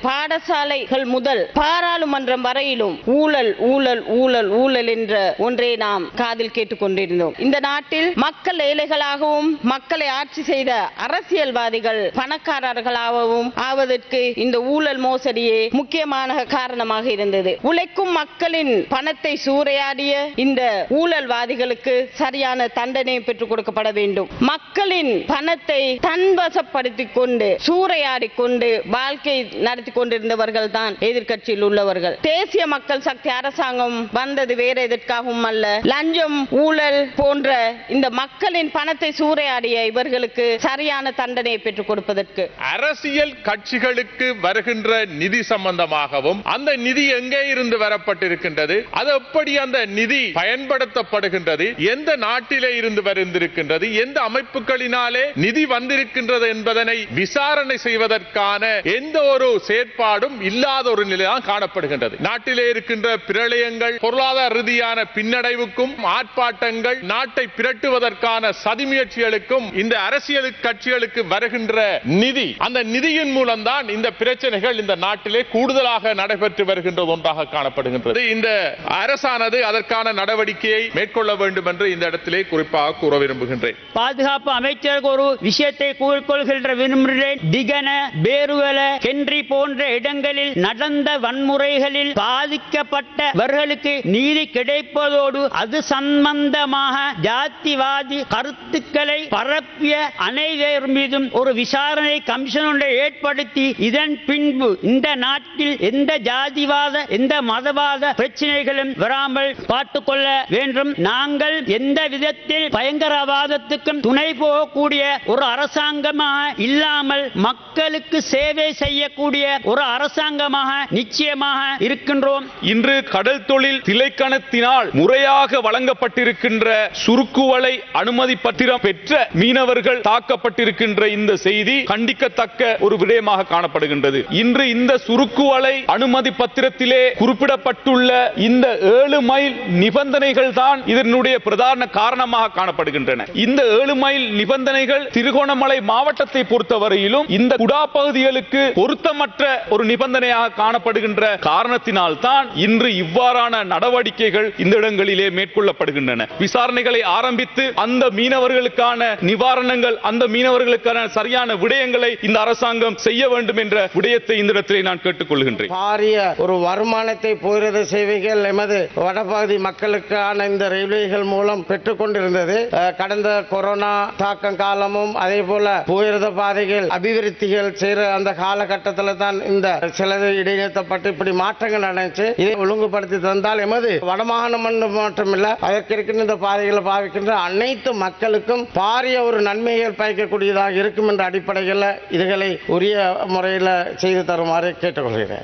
பாடசாலைகள் முதல் பாராளுமன்றம் வரையிலும் ஊழல் ஊழல் ஊழல் ஊழல் என்ற ஒன்றை நாம் காதில் கேட்டுக் கொண்டிருந்தோம். இந்த நாட்டில் மக்கள் ஏழைகளாகவும் மக்களை ஆட்சி செய்த அரசியல்வாதிகள் பணக்காரர்களாகவும் ஆவதற்கு இந்த ஊழல் மோசடியே முக்கியமான காரணமாக இருந்தது. உழைக்கும் மக்களின் பணத்தை சூறையாடிய இந்த ஊழல்வாதிகளுக்கு சரியான தண்டனை பெற்றுக் கொடுக்கப்பட வேண்டும். மக்களின் பணத்தை தன்வசப்படுத்திக் கொண்டு சூறையாடி கொண்டு வாழ்க்கை நடத்தி கொண்டிருந்தவர்கள் தான் எதிர்க்கட்சியில் உள்ளவர்கள். தேசிய மக்கள் சக்தி அரசாங்கம் வந்தது வேற எதற்காகவும் அல்ல, லஞ்சம் ஊழல் போன்ற இந்த மக்களின் பணத்தை சூறையாடிய இவர்களுக்கு சரியான தண்டனை பெற்றுக் கொடுப்பதற்கு. அரசியல் கட்சிகளுக்கு வருகின்ற நிதி சம்பந்தமாகவும் அந்த நிதி எங்கே இருந்து வரப்பட்டிருக்கின்றது, அது எப்படி அந்த நிதி பயன்படுத்தப்படுகின்றது, எந்த நாட்டிலே இருந்து வந்திருக்கின்றது, எந்த அமைப்புகளினாலே நிதி வந்திருக்கின்றது என்பதனை விசாரணை செய்வதற்கான எந்த ஒரு செயற்பாடும் இல்லாத ஒரு நிலைதான் காணப்படுகின்றது. நாட்டிலே இருக்கின்ற பிரளயங்கள், பொருளாதார ரீதியான பின்னடைவுக்கும் ஆர்ப்பாட்டங்கள், நாட்டை பிரட்டுவதற்கான சதி முயற்சிகளுக்கும் இந்த அரசியல் கட்சிகளுக்கு வருகின்ற நிதி, அந்த நிதியின் மூலம் தான் இந்த பிரச்சனைகள் இந்த நாட்டிலே கூடுதலாக நடைபெற்று வருகின்ற ஒன்றாக காணப்படுகின்றது. இந்த அரசானது அதற்கான நடவடிக்கையை மேற்கொள்ள வேண்டும் என்று இந்த இடத்திலே குறிப்பாக கூற விரும்புகின்றேன். பாதுகாப்பு அமைச்சர் ஒரு விஷயத்தை கூறிக்கொள்கின்ற விரும்புகிறேன். திகன, பேருவல, கென்றி போன்ற இடங்களில் நடந்த வன்முறைகளில் பாதிக்கப்பட்டவர்களுக்கு நீதி கிடைப்பதோடு அது சம்பந்தமாக ஜாதிவாதி கருத்துக்களை பரப்பிய அனைவர் மீதும் ஒரு விசாரணை கமிஷன் ஒன்றை ஏற்படுத்தி இதன் பின்பு இந்த நாட்டில் எந்த ஜாதிவாத எந்த மதவாத பிரச்சனைகளும் வராமல் பார்த்துக் கொள்ள வேண்டும். நாங்கள் எந்த விதத்தில் பயங்கரவாதத்துக்கும் துணை போகக்கூடிய ஒரு அரசாங்கமாக இல்லாமல் மக்களுக்கு சேவை செய்யக்கூடிய ஒரு அரசாங்கமாக நிச்சயமாக இருக்கின்றோம். இன்று கடல் தொழில் திணைக்களத்தினால் முறையாக வழங்கப்பட்டிருக்கின்ற சுருக்குவலை அனுமதி பத்திரம் பெற்ற மீனவர்கள் தாக்கப்பட்டிருக்கின்ற இந்த செய்தி கண்டிக்கத்தக்க ஒரு விடயமாக காணப்படுகின்றது. இன்று இந்த சுருக்குவலை அனுமதி பத்திரத்திலே குறிப்பிடப்பட்டுள்ள இந்த 7 மைல் நிபந்தனைகள் தான் இதனுடைய பிரதான காரணமாக காணப்படுகின்றன. இந்த 7 மைல் நிபந்தனைகள் திருகோணமலை மாவட்டத்தை பொறுத்தவரையிலும் இந்த குடா பகுதிகளுக்கு பொருத்தமற்ற ஒரு நிபந்தனையாக காணப்படுகின்ற காரணத்தினால் தான் இன்று இவ்வாறான நடவடிக்கைகள் இந்த இடங்களிலே மேற்கொள்ளப்படுகின்றன. விசாரணைகளை ஆரம்பித்து அந்த மீனவர்களுக்கான நிவாரணங்கள், அந்த மீனவர்களுக்கான சரியான விடயங்களை இந்த அரசாங்கம் செய்ய வேண்டும் என்ற விடயத்தை இந்த இடத்திலே நான் கேட்டுக்கொள்கின்றேன். பாரிய ஒரு வருமானத்தை போகிறது சேவைகள் எமது வடபகுதி மக்களுக்கான இந்த ரயில்வேகள் மூலம் பெற்றுக் கொண்டிருந்தது. கடந்த கொரோனா தாக்கம் காலமும் அதே போல போயிருந்த பாதைகள் அபிவிருத்திகள் செய்கிற அந்த காலகட்டத்தில் தான் இந்த சிலது இடைநிறுத்தப்பட்டு இப்படி மாற்றங்கள் நடந்துச்சு. இதை ஒழுங்குபடுத்தி தந்தால் எமது வடமாகாணம் மட்டுமில்ல அதற்கு இருக்கின்ற இந்த பாதைகளை பாவிக்கின்ற அனைத்து மக்களுக்கும் பாரிய ஒரு நன்மைகள் பயக்கக்கூடியதாக இருக்கும் என்ற அடிப்படையில் இதுகளை உரிய முறையில் செய்து தருமாறு கேட்டுக்கொள்கிறேன்.